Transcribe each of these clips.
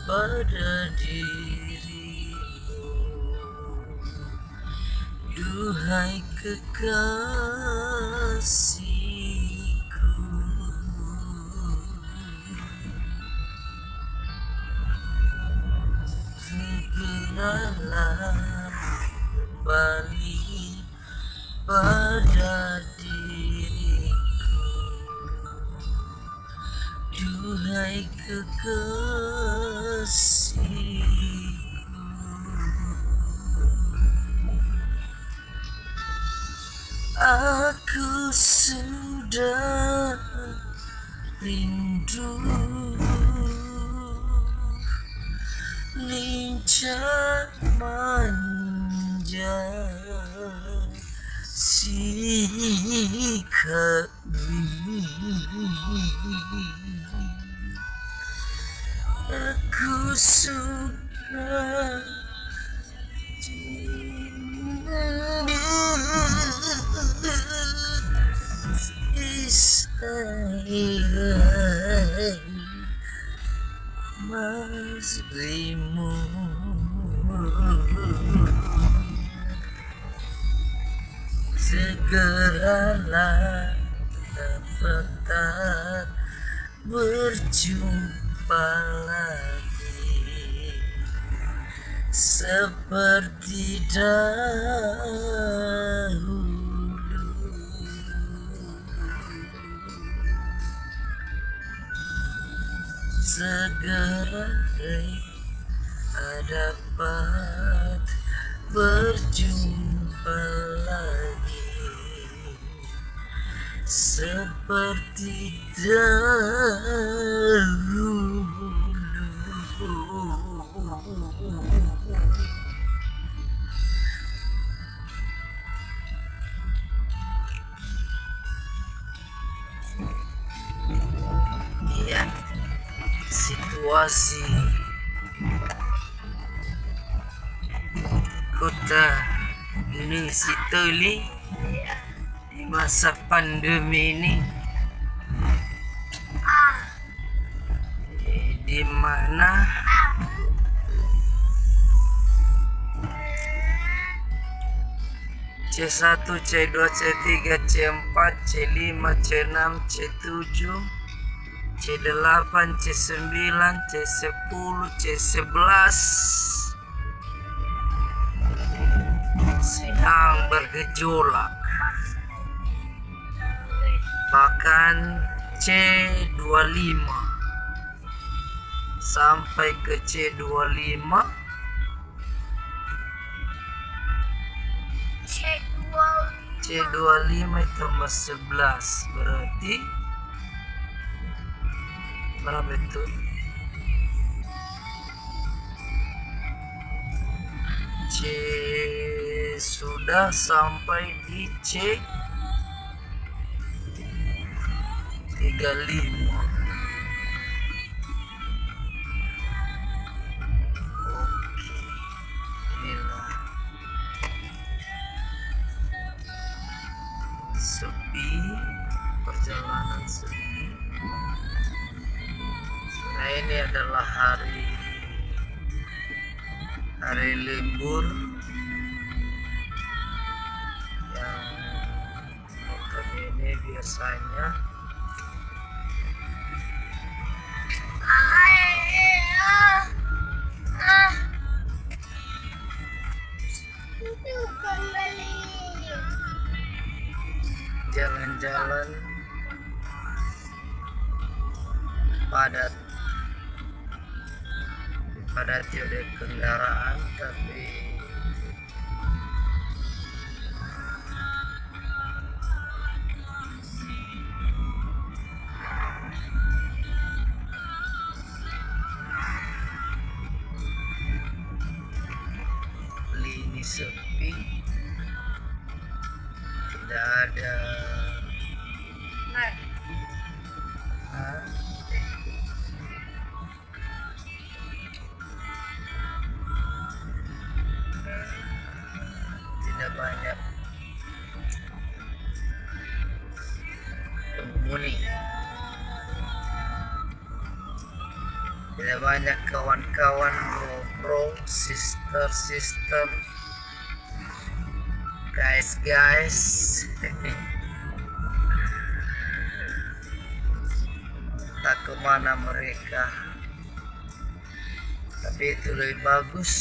pada dirimu, duhai kekasihku. Segeralah kembali pada diriku, duhai kekasihku. Aku sudah rindu, lincah manja sikapmu. Aku sudah masrimu. Segeralah dapat berjumpa lagi seperti dahulu. Segera dapat berjumpa lagi seperti dahulu. Ya, situasi kota ini Sitoli di masa pandemi ini, di mana C1, C2, C3, C4, C5, C6, C7, C8, C9, C10, C11 sedang bergejolak. Bahkan C25 sampai ke C25 tambah 11 berarti berapa itu? C sudah sampai di C35. Sepi, perjalanan sepi. Nah, ini adalah hari libur yang notabene biasanya jalan-jalan dipadati oleh kendaraan, tapi lini sepi, tidak ada tidak banyak penghuni. Tidak banyak kawan-kawan, bro, sister, guys. Tak kemana mereka, tapi itu lebih bagus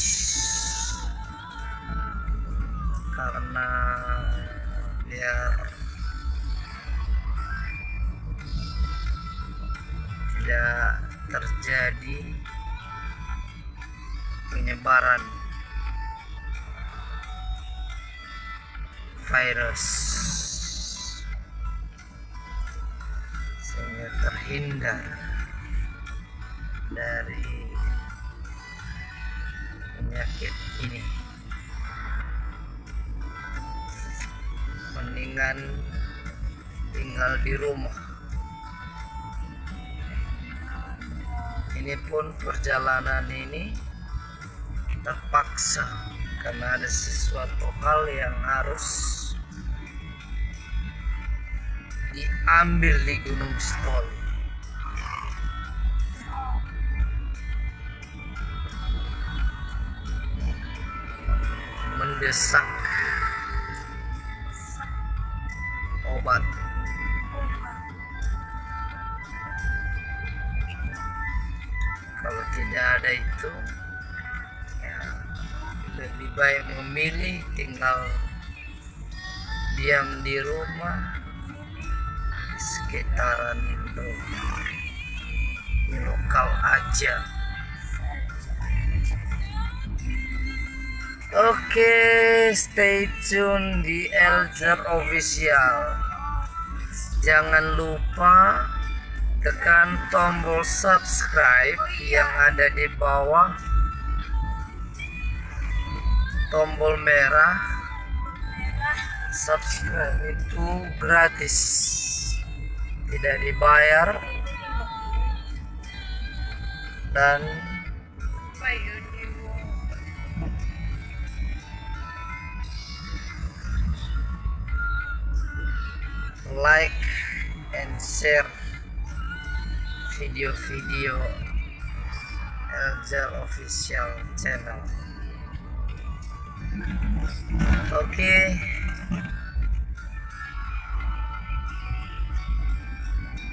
karena biar tidak terjadi penyebaran virus, sehingga terhindar dari penyakit ini. Mendingan tinggal di rumah. Ini pun perjalanan ini terpaksa karena ada sesuatu hal yang harus diambil di Gunung Stoli. Mendesak obat. Kalau tidak ada itu, ya, lebih baik memilih tinggal diam di rumah, sekitaran rumah, di lokal aja. Oke, stay tune di Elzer Official. Jangan lupa tekan tombol subscribe yang ada di bawah, tombol merah. Subscribe itu gratis, tidak dibayar, dan like and share video-video Elzer Official channel. Oke.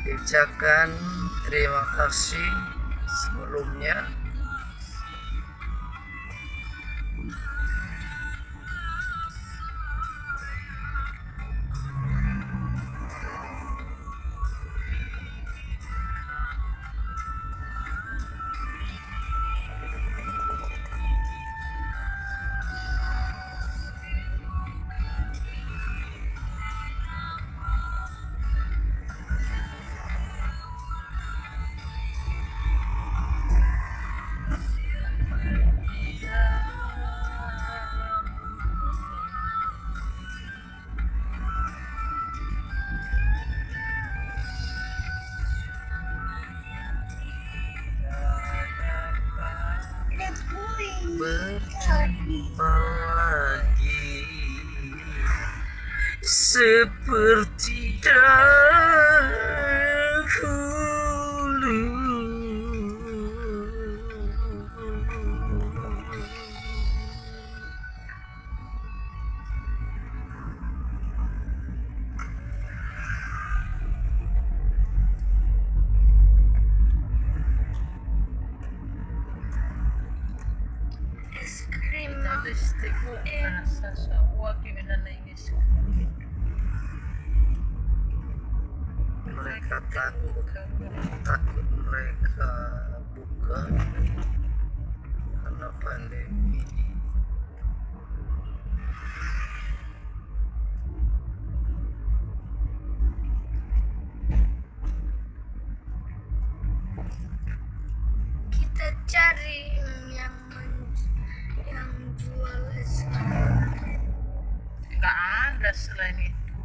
Diucapkan terima kasih sebelumnya. Berjumpa lagi seperti dahulu. Mereka takut mereka buka karena pandemi ini. Kita cari yang jual es krim. Nggak ada selain itu.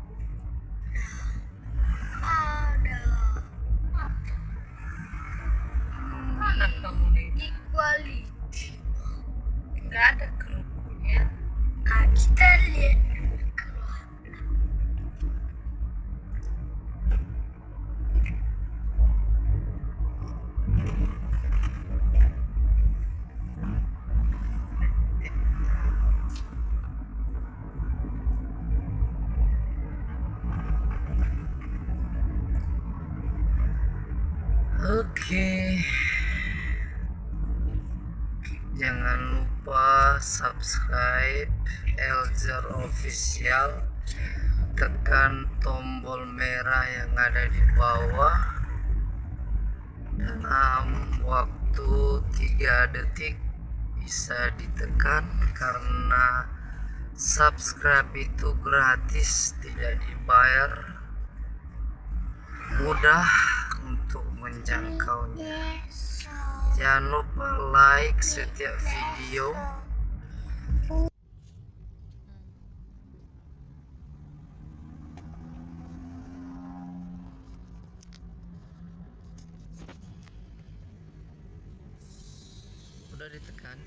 Ada. Mana kamu nih? Equality. Nggak ada Oke, jangan lupa subscribe Elzer Official, tekan tombol merah yang ada di bawah dalam waktu 3 detik bisa ditekan, karena subscribe itu gratis, tidak dibayar, mudah untuk menjangkaunya. Jangan lupa like setiap video. Udah ditekan?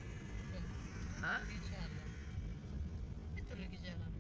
Hah? Lagi jalan. Itu lagi jalan.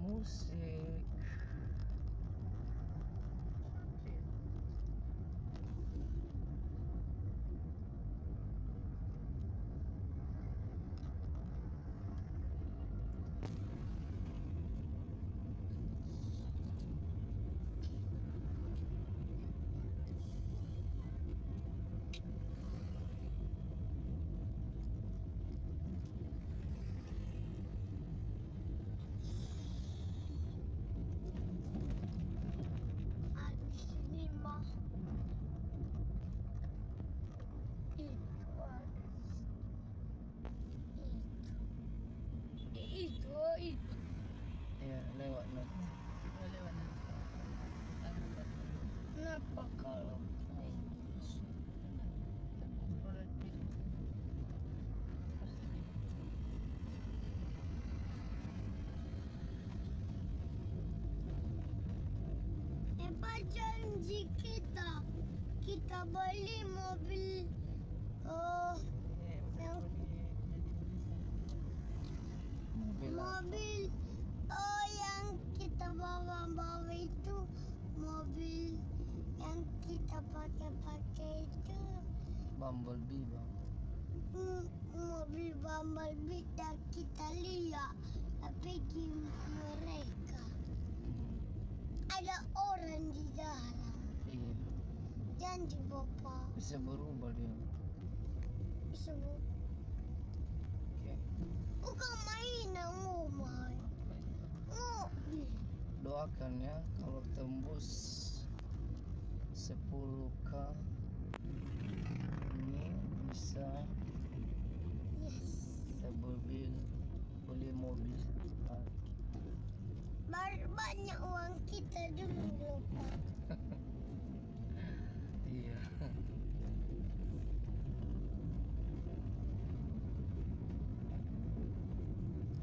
Musik. Sini mah itu ada itu Ya, lewat nanti. Boleh mana? kenapa kalau Boleh pilih. apa janji kita beli mobil yang mobil yang kita bawa itu, mobil yang kita pakai itu, Bumblebee, bang. mobil Bumblebee yang kita lihat tapi di mereka ada orang di dalam. Iya, Janji bapak bisa berubah dia. bisa Oke. bukan mainan rumah, mobil. Doakan ya, kalau tembus 10k ini bisa Yes. kita beli mobil lagi. Banyak uang kita dulu lupa. Iya.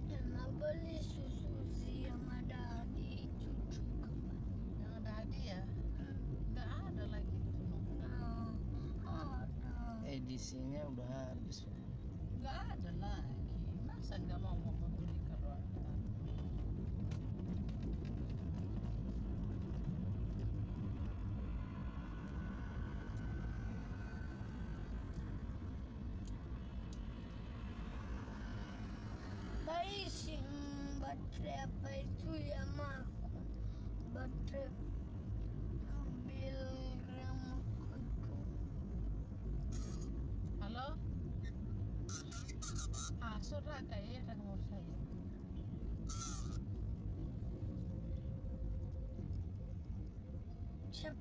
Dan mau beli susu yang ada di cucu kapan. Yang ada hadiah. Nggak ada lagi itu. Ada. Edisinya udah habis. Nggak ada lagi. Masa nggak mau membeli kalau ada? Isi baterai apa itu ya aku, baterai mobil remuk itu. Halo? Sudah kayak ada nomor saya. Siapa?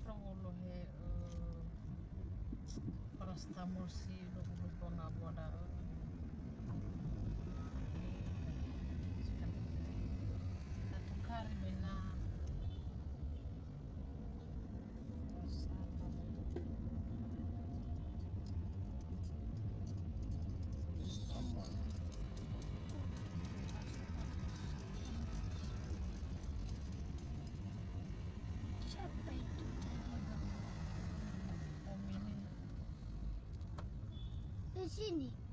Prongolo he paracetamol si lupa nga boda. Katukari bena. Siapa itu tadi? Omini. Di sini.